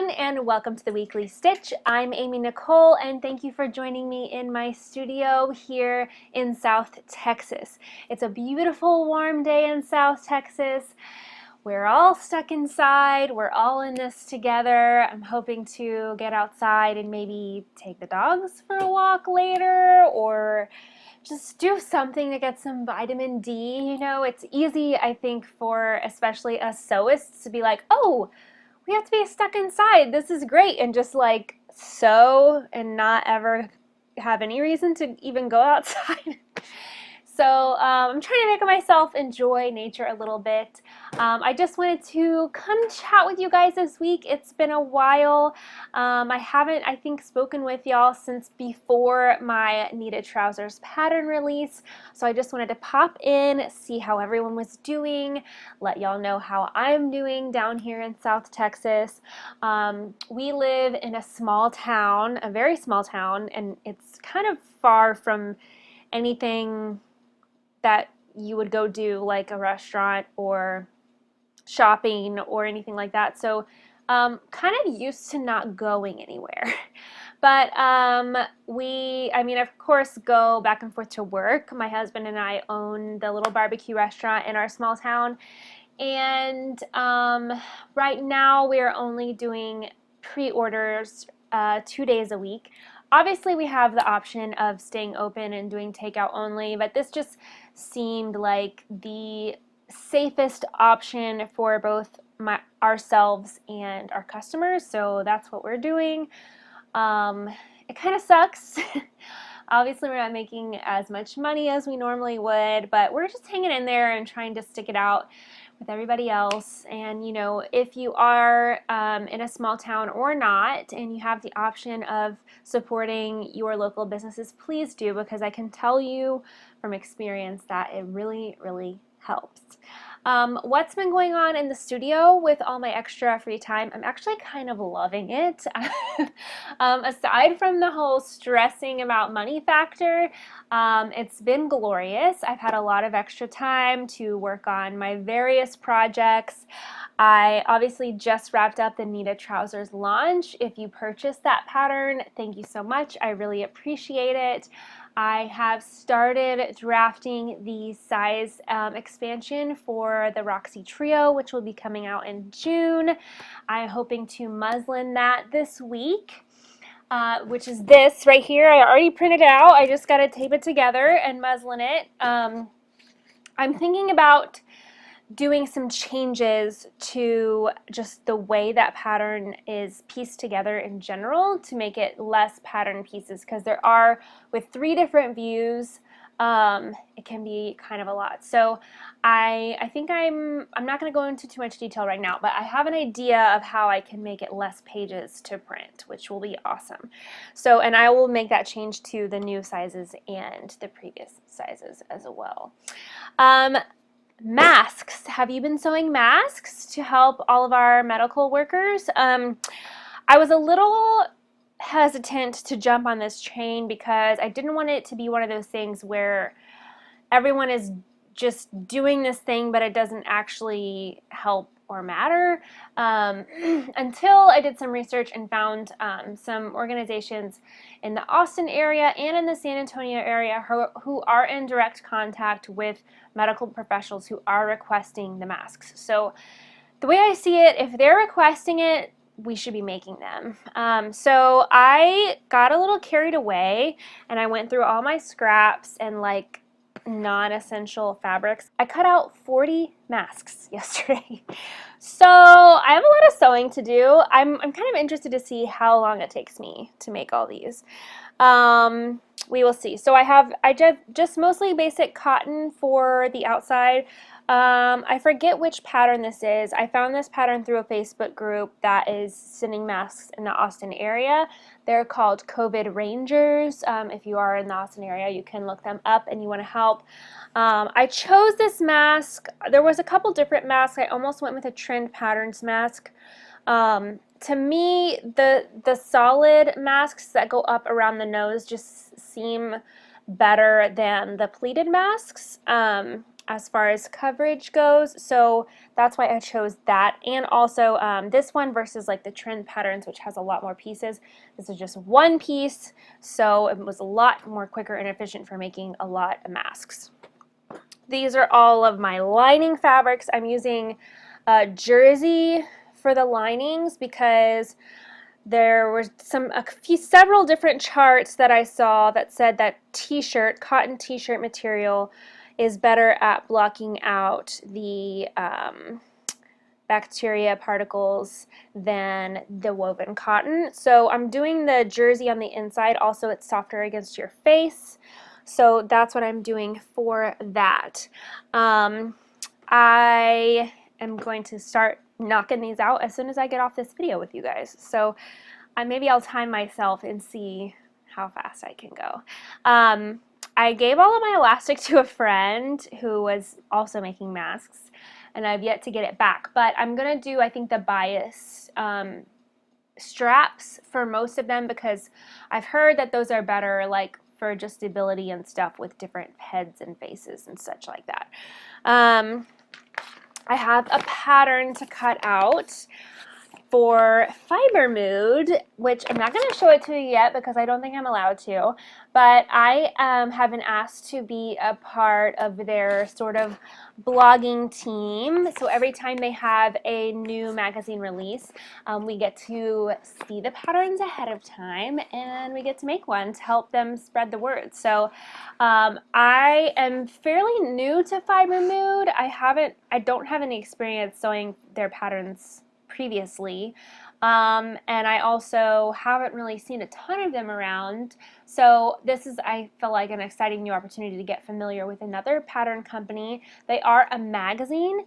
everyone, and welcome to the Weekly Stitch. I'm Nicole, and thank you for joining me in my studio here in South Texas. It's a beautiful warm day in South Texas. We're all stuck inside. We're all in this together. I'm hoping to get outside and maybe take the dogs for a walk later, or just do something to get some vitamin D. You know, it's easy, I think, for especially us sewists to be like, oh, we have to be stuck inside. This is great. And just like sew and not ever have any reason to even go outside. So I'm trying to make myself enjoy nature a little bit. I just wanted to come chat with you guys this week. It's been a while. I haven't, I think, spoken with y'all since before my knitted trousers pattern release. So I just wanted to pop in, see how everyone was doing, let y'all know how I'm doing down here in South Texas. We live in a small town, a very small town, and it's kind of far from anything that you would go do, like a restaurant or shopping or anything like that. So kind of used to not going anywhere. But I mean, of course, go back and forth to work. My husband and I own the little barbecue restaurant in our small town. And right now we are only doing pre-orders 2 days a week. Obviously, we have the option of staying open and doing takeout only, but this just seemed like the safest option for both ourselves and our customers, so that's what we're doing. It kind of sucks. Obviously, we're not making as much money as we normally would, but we're just hanging in there and trying to stick it out with everybody else. And you know, if you are in a small town or not, and you have the option of supporting your local businesses, please do, because I can tell you from experience that it really, really helps. What's been going on in the studio with all my extra free time? I'm actually kind of loving it. Aside from the whole stressing about money factor, it's been glorious. I've had a lot of extra time to work on my various projects. I obviously just wrapped up the knitted trousers launch. If you purchased that pattern, thank you so much. I really appreciate it. I have started drafting the size expansion for the Roxy Trio, which will be coming out in June. I'm hoping to muslin that this week, which is this right here. I already printed it out. I just got to tape it together and muslin it. I'm thinking about doing some changes to just the way that pattern is pieced together in general to make it less pattern pieces, because there are, with 3 different views, it can be kind of a lot. So I think I'm not going to go into too much detail right now, but I have an idea of how I can make it less pages to print, which will be awesome. So, and I will make that change to the new sizes and the previous sizes as well. Masks. Have you been sewing masks to help all of our medical workers? I was a little hesitant to jump on this train because I didn't want it to be one of those things where everyone is just doing this thing, but it doesn't actually help or matter, until I did some research and found some organizations in the Austin area and in the San Antonio area who are in direct contact with medical professionals who are requesting the masks. So the way I see it, if they're requesting it, we should be making them. So I got a little carried away and I went through all my scraps and like non-essential fabrics. I cut out 40 masks yesterday. So I have a lot of sewing to do. I'm kind of interested to see how long it takes me to make all these. We will see. So I did just mostly basic cotton for the outside. I forget which pattern this is. I found this pattern through a Facebook group that is sending masks in the Austin area. They're called COVID Rangers. If you are in the Austin area, you can look them up and you want to help. I chose this mask. There was a couple different masks. I almost went with a Trend Patterns mask. To me, the solid masks that go up around the nose just seem better than the pleated masks. as far as coverage goes, so that's why I chose that. And also this one versus like the trend patterns, which has a lot more pieces. This is just one piece, so it was a lot more quicker and efficient for making a lot of masks. These are all of my lining fabrics. I'm using jersey for the linings because there were several different charts that I saw that said that cotton t-shirt material is better at blocking out the bacteria particles than the woven cotton. So I'm doing the jersey on the inside. Also, it's softer against your face. So that's what I'm doing for that. I am going to start knocking these out as soon as I get off this video with you guys. So maybe I'll time myself and see how fast I can go. I gave all of my elastic to a friend who was also making masks, and I've yet to get it back. But I'm going to do, I think, the bias straps for most of them because I've heard that those are better, like for adjustability and stuff with different heads and faces and such like that. I have a pattern to cut out for Fiber Mood, which I'm not going to show it to you yet because I don't think I'm allowed to, but I have been asked to be a part of their sort of blogging team. So every time they have a new magazine release, we get to see the patterns ahead of time and we get to make one to help them spread the word. So I am fairly new to Fiber Mood. I don't have any experience sewing their patterns previously, and I also haven't really seen a ton of them around, so this is, I feel like, an exciting new opportunity to get familiar with another pattern company. They are a magazine,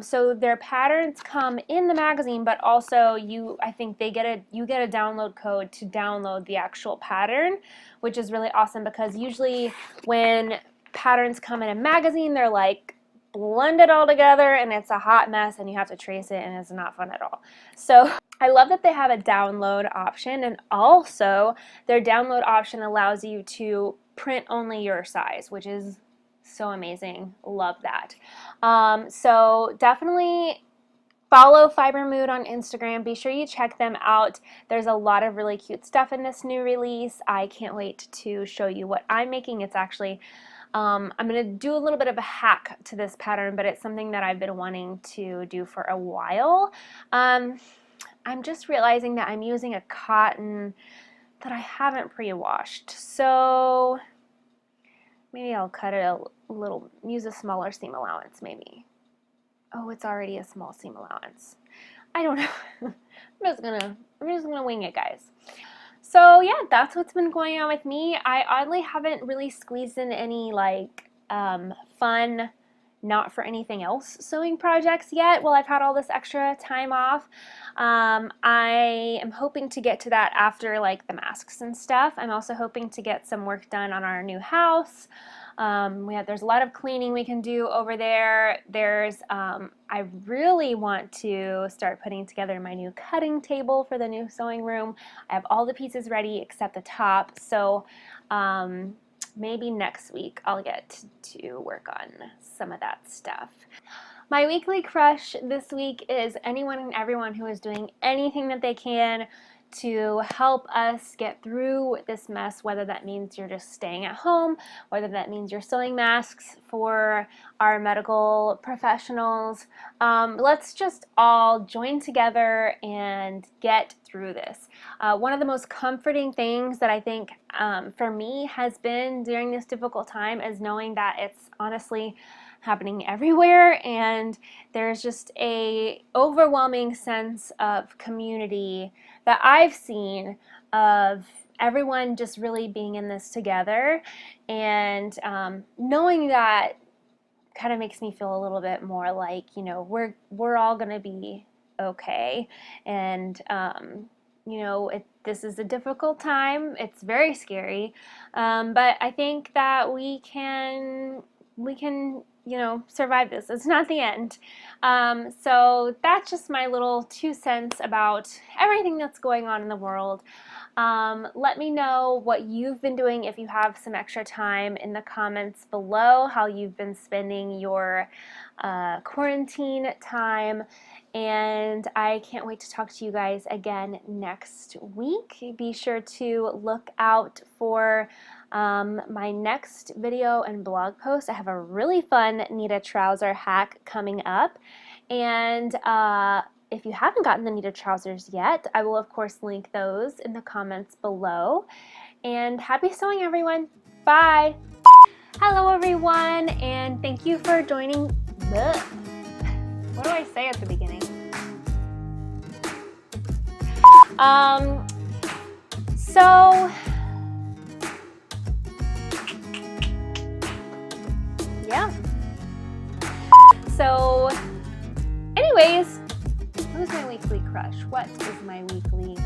so their patterns come in the magazine, but also I think you get a download code to download the actual pattern, which is really awesome because usually when patterns come in a magazine, they're like blend it all together and it's a hot mess and you have to trace it and it's not fun at all. So I love that they have a download option, and also their download option allows you to print only your size, which is so amazing. Love that. So definitely follow Fiber Mood on Instagram. Be sure you check them out. There's a lot of really cute stuff in this new release. I can't wait to show you what I'm making. It's actually I'm going to do a little bit of a hack to this pattern, but it's something that I've been wanting to do for a while. I'm just realizing that I'm using a cotton that I haven't pre-washed, so maybe I'll cut it use a smaller seam allowance maybe. Oh, it's already a small seam allowance. I don't know. I'm just gonna wing it, guys. So yeah, that's what's been going on with me. I oddly haven't really squeezed in any like fun, not for anything else sewing projects yet. Well, I've had all this extra time off. I am hoping to get to that after like the masks and stuff. I'm also hoping to get some work done on our new house. There's a lot of cleaning we can do over there. I really want to start putting together my new cutting table for the new sewing room. I have all the pieces ready except the top, so maybe next week I'll get to work on some of that stuff. My weekly crush this week is anyone and everyone who is doing anything that they can to help us get through this mess, whether that means you're just staying at home, whether that means you're sewing masks for our medical professionals. Let's just all join together and get through this. One of the most comforting things that I think for me has been during this difficult time is knowing that it's honestly happening everywhere, and there's just a overwhelming sense of community that I've seen of everyone just really being in this together, and knowing that kind of makes me feel a little bit more like, you know, we're all gonna be okay. And you know, this is a difficult time. It's very scary, but I think that we can you know, survive this. It's not the end. So that's just my little 2 cents about everything that's going on in the world. Let me know what you've been doing if you have some extra time in the comments below, how you've been spending your quarantine time. And I can't wait to talk to you guys again next week. Be sure to look out for my next video and blog post. I have a really fun Nita trouser hack coming up. And if you haven't gotten the Nita trousers yet, I will of course link those in the comments below. And happy sewing, everyone. Bye. Hello, everyone, and thank you for joining. Blech. What do I say at the beginning? Yeah. So, anyways, who's my weekly crush? What is my weekly